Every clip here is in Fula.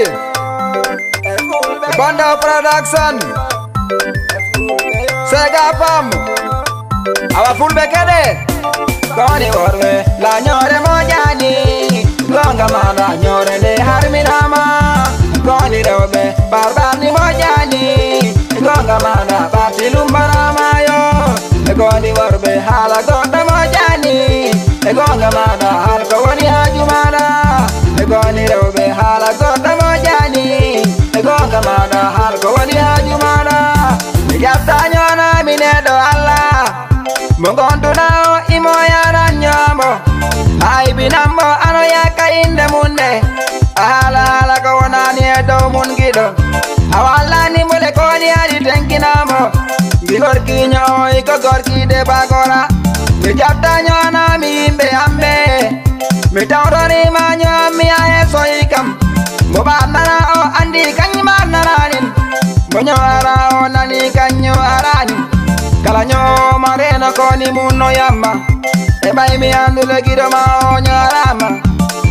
Bekedi Banda Production Sega Pam Awa full Bekedi Koni orwe la nyore mojani Gonga mana nyore le harminama Koni robe barbani mojani Gonga mana batilumbarama yo Koni orbe hala gonda mojani Gonga mana halko wani hajumana Koni robe hala gonda mojani Gonga mana halko wani hajumana Yapta nyona minedo Allah Mongondu nao imo ya nyambo Ai binambo ano yaka inde munde Ahala kawana ni edo mungido Awala ni mule koni adi tenki namo Gigor kinyo iko gorki de bagora Mijapta nyona mi imbe ambe Mitauroni manyo mi ahe so ikam Mubandana o andi kanyi marnaranin Bonyo ara o nani kanyo aranin Kalanyo marena koni muno yama Ebai mi andule gido ma onyo arama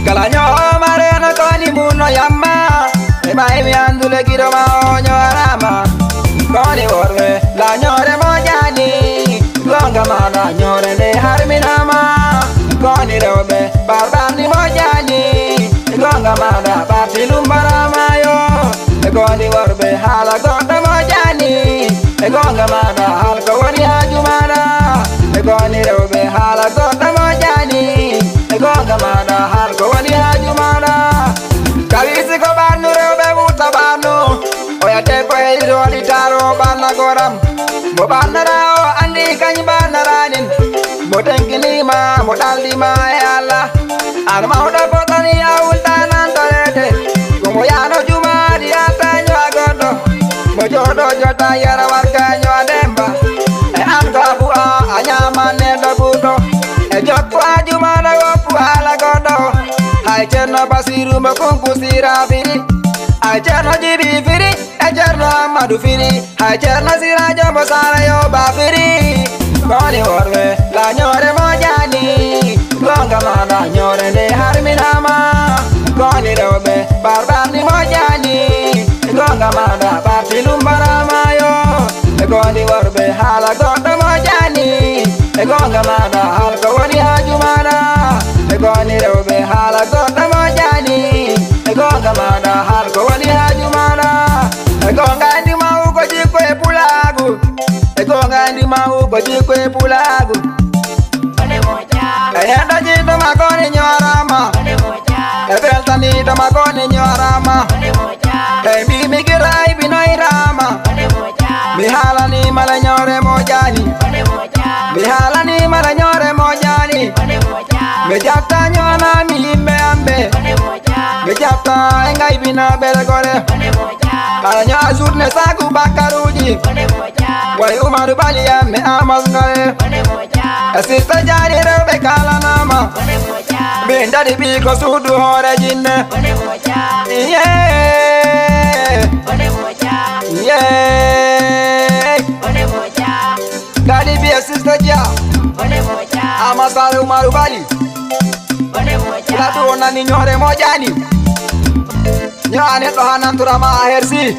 Kalanyo marena koni muno yama Ebai mi andule gido ma onyo arama Koni orwe la nyore mojani Longa mana nyore le harminama Koni robe barbani mojani Longa mana batilumbarama yo Koni orbe hala gonda mojani Gonga mana halko wani hajumana Koni robe hala gonda mojani Gonga mana halko wani hajumana Kawisi ko banu robe buta banu Oya teko hilo litaro bana goram Mo bana rao andi kanyi bana ranin Mo tenkini ma mo daldi ma e Allah Arma hoda potani awulta nantorete Gomo yano juma di atanyo agodo Mo jodo jota yara warganyo ademba E anga bua anyama nedo budo E jotu ajuma na gopu ala godo Hai cherno basiru mo kumkusira fini Hai cherno jibi fini E cherno amadu fini Hai cherno sirajo mo sara yo ba fini Koni orwe la nyore mojani Gonga mana nyore le harminama Koni robe barbani mojani Gonga mana batilumbarama yo Koni orbe hala gonda mojani Gonga mana halko wani hajumana Koni robe hala gonda mojani Gonga mana halko wani hajumana Gonga ndi mauko jikwe pulagu Gonga ndi mauko jikwe pulagu Eyenda jito makoni nyorama Ebelta nito makoni nyorama Mimi kirai binoirama Mihala ni mala nyore mojani Mihala ni mala nyore mojani Mejapta nyona miimbe ambe Mejapta engai bina belegore Mala nyo azurne saku bakaruji Wai umaru bali ya me amasngare Asista jari rebe kala nama Binda di biko sudu hore jinne Yeah Yeah Dali bi asista ja Amasare umaru bali Latu ona ni nyore mojani Nyane tohanan turama ahersi